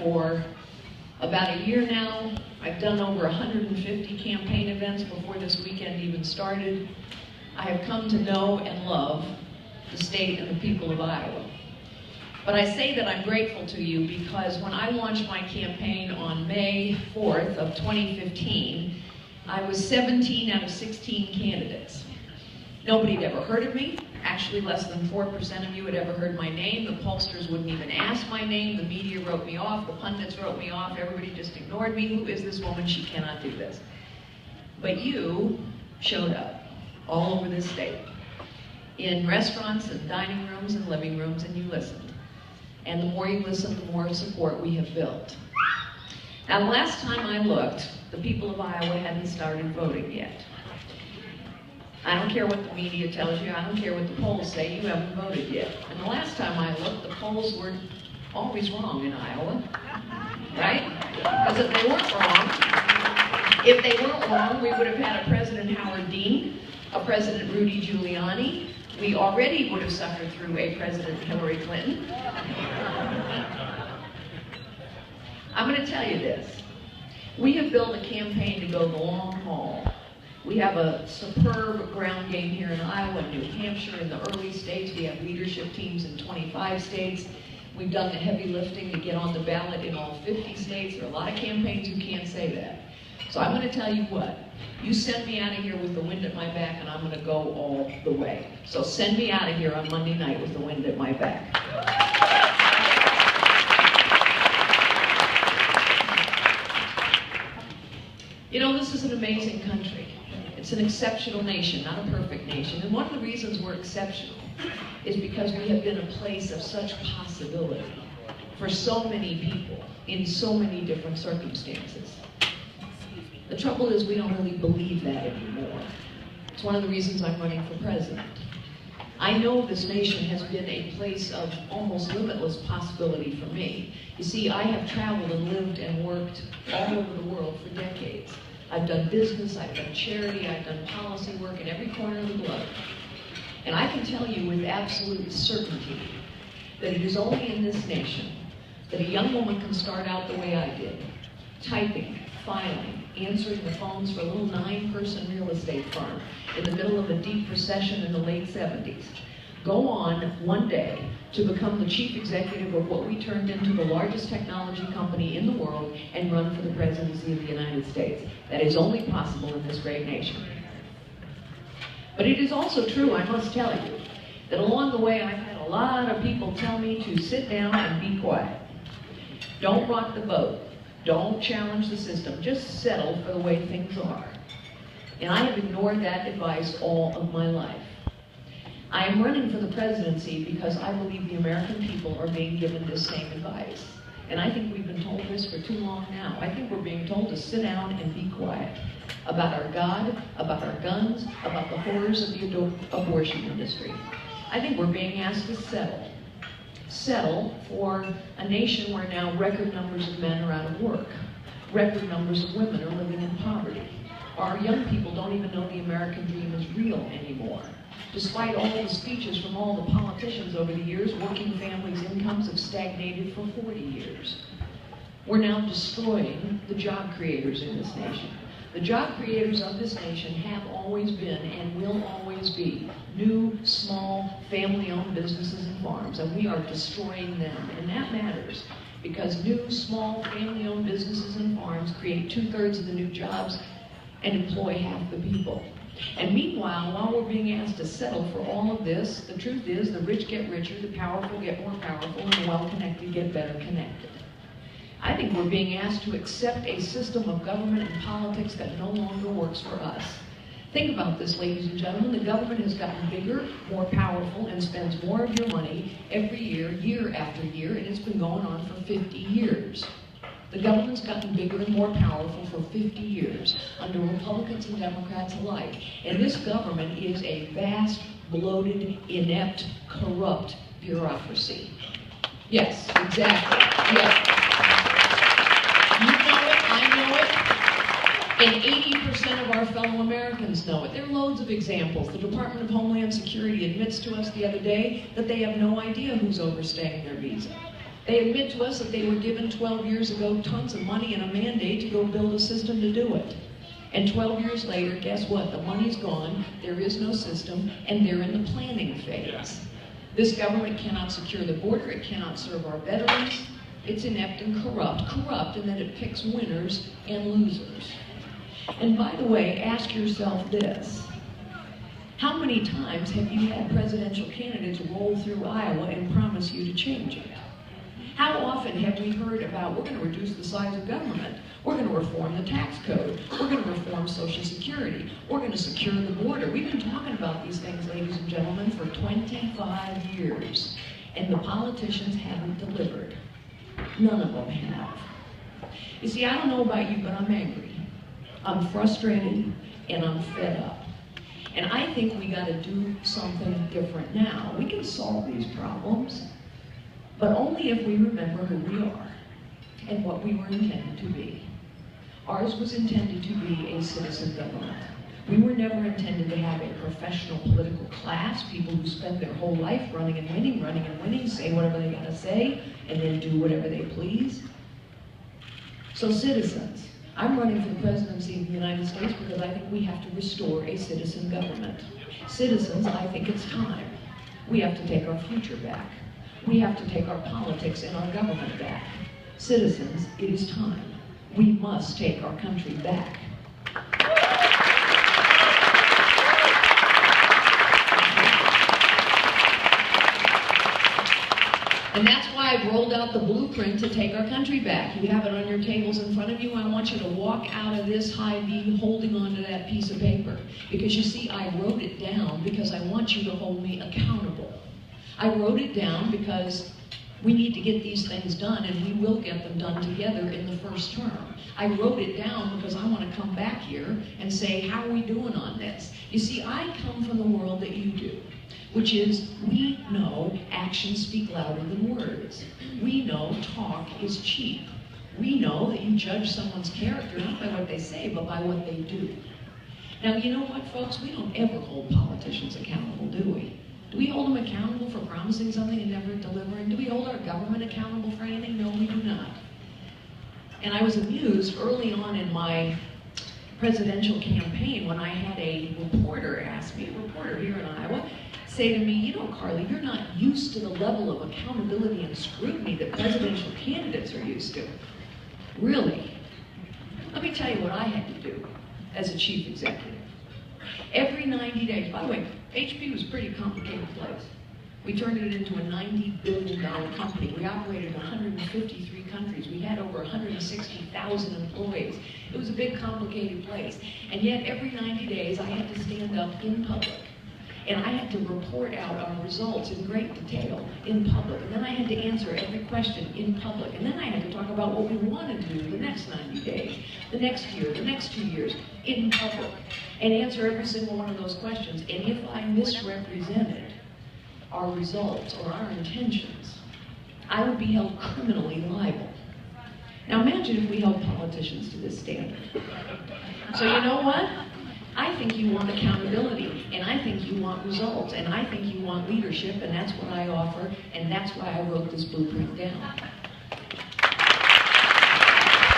for about a year now. I've done over 150 campaign events before this weekend even started. I have come to know and love the state and the people of Iowa. But I say that I'm grateful to you because when I launched my campaign on May 4th of 2015, I was 17 out of 16 candidates. Nobody had ever heard of me. Actually, less than 4% of you had ever heard my name. The pollsters wouldn't even ask my name. The media wrote me off. The pundits wrote me off. Everybody just ignored me. Who is this woman? She cannot do this. But you showed up all over this state, in restaurants and dining rooms and living rooms, and you listened. And the more you listen, the more support we have built. Now, the last time I looked, the people of Iowa hadn't started voting yet. I don't care what the media tells you, I don't care what the polls say, you haven't voted yet. And the last time I looked, the polls were always wrong in Iowa, right? Because if they weren't wrong, we would have had a President Howard Dean, a President Rudy Giuliani. We already would have suffered through a President Hillary Clinton. I'm going to tell you this. We have built a campaign to go the long haul. We have a superb ground game here in Iowa, New Hampshire, in the early states. We have leadership teams in 25 states. We've done the heavy lifting to get on the ballot in all 50 states. There are a lot of campaigns who can't say that. So I'm going to tell you what. You send me out of here with the wind at my back, and I'm going to go all the way. So send me out of here on Monday night with the wind at my back. You know, this is an amazing country. It's an exceptional nation, not a perfect nation. And one of the reasons we're exceptional is because we have been a place of such possibility for so many people in so many different circumstances. The trouble is we don't really believe that anymore. It's one of the reasons I'm running for president. I know this nation has been a place of almost limitless possibility for me. You see, I have traveled and lived and worked all over the world for decades. I've done business, I've done charity, I've done policy work in every corner of the globe. And I can tell you with absolute certainty that it is only in this nation that a young woman can start out the way I did, typing, filing, answering the phones for a little 9-person real estate firm in the middle of a deep recession in the late 70s. Go on one day to become the chief executive of what we turned into the largest technology company in the world and run for the presidency of the United States. That is only possible in this great nation. But it is also true, I must tell you, that along the way I've had a lot of people tell me to sit down and be quiet. Don't rock the boat. Don't challenge the system. Just settle for the way things are. And I have ignored that advice all of my life. I am running for the presidency because I believe the American people are being given this same advice. And I think we've been told this for too long now. I think we're being told to sit down and be quiet about our God, about our guns, about the horrors of the abortion industry. I think we're being asked to settle. Settle for a nation where now record numbers of men are out of work. Record numbers of women are living in poverty. Our young people don't even know the American dream is real anymore. Despite all the speeches from all the politicians over the years, working families' incomes have stagnated for 40 years. We're now destroying the job creators in this nation. The job creators of this nation have always been and will always be new, small, family-owned businesses and farms, and we are destroying them. And that matters because new, small, family-owned businesses and farms create 2/3 of the new jobs and employ half the people. And meanwhile, while we're being asked to settle for all of this, the truth is the rich get richer, the powerful get more powerful, and the well-connected get better connected. I think we're being asked to accept a system of government and politics that no longer works for us. Think about this, ladies and gentlemen. The government has gotten bigger, more powerful, and spends more of your money every year, year after year, and it's been going on for 50 years. The government's gotten bigger and more powerful for 50 years under Republicans and Democrats alike. And this government is a vast, bloated, inept, corrupt bureaucracy. Yes, exactly. Yes. You know it, I know it, and 80% of our fellow Americans know it. There are loads of examples. The Department of Homeland Security admits to us the other day that they have no idea who's overstaying their visa. They admit to us that they were given 12 years ago tons of money and a mandate to go build a system to do it. And 12 years later, guess what? The money's gone, there is no system, and they're in the planning phase. This government cannot secure the border, it cannot serve our veterans. It's inept and corrupt in that it picks winners and losers. And by the way, ask yourself this. How many times have you had presidential candidates roll through Iowa and promise you to change it? How often have we heard about, we're going to reduce the size of government, we're going to reform the tax code, we're going to reform Social Security, we're going to secure the border. We've been talking about these things, ladies and gentlemen, for 25 years, and the politicians haven't delivered. None of them have. You see, I don't know about you, but I'm angry. I'm frustrated, and I'm fed up. And I think we got to do something different now. We can solve these problems, but only if we remember who we are and what we were intended to be. Ours was intended to be a citizen government. We were never intended to have a professional political class, people who spend their whole life running and winning, say whatever they gotta say, and then do whatever they please. So citizens, I'm running for the presidency of the United States because I think we have to restore a citizen government. Citizens, I think it's time. We have to take our future back. We have to take our politics and our government back. Citizens, it is time. We must take our country back. And that's why I've rolled out the blueprint to take our country back. You have it on your tables in front of you. I want you to walk out of this high-view holding on to that piece of paper. Because you see, I wrote it down because I want you to hold me accountable. I wrote it down because we need to get these things done, and we will get them done together in the first term. I wrote it down because I want to come back here and say, how are we doing on this? You see, I come from the world that you do, which is we know actions speak louder than words. We know talk is cheap. We know that you judge someone's character not by what they say, but by what they do. Now, you know what, folks? We don't ever hold politicians accountable, do we? Do we hold them accountable for promising something and never delivering? Do we hold our government accountable for anything? No, we do not. And I was amused early on in my presidential campaign when I had a reporter ask me, a reporter here in Iowa, say to me, you know, Carly, you're not used to the level of accountability and scrutiny that presidential candidates are used to. Really? Let me tell you what I had to do as a chief executive. Every 90 days, by the way, HP was a pretty complicated place. We turned it into a $90 billion company. We operated in 153 countries. We had over 160,000 employees. It was a big, complicated place. And yet, every 90 days, I had to stand up in public. And I had to report out our results in great detail in public. And then I had to answer every question in public. And then I had to talk about what we wanted to do the next 90 days, the next year, the next 2 years, in public. And answer every single one of those questions. And if I misrepresented our results or our intentions, I would be held criminally liable. Now imagine if we held politicians to this standard. So you know what? I think you want accountability, and I think you want results, and I think you want leadership, and that's what I offer, and that's why I wrote this blueprint down.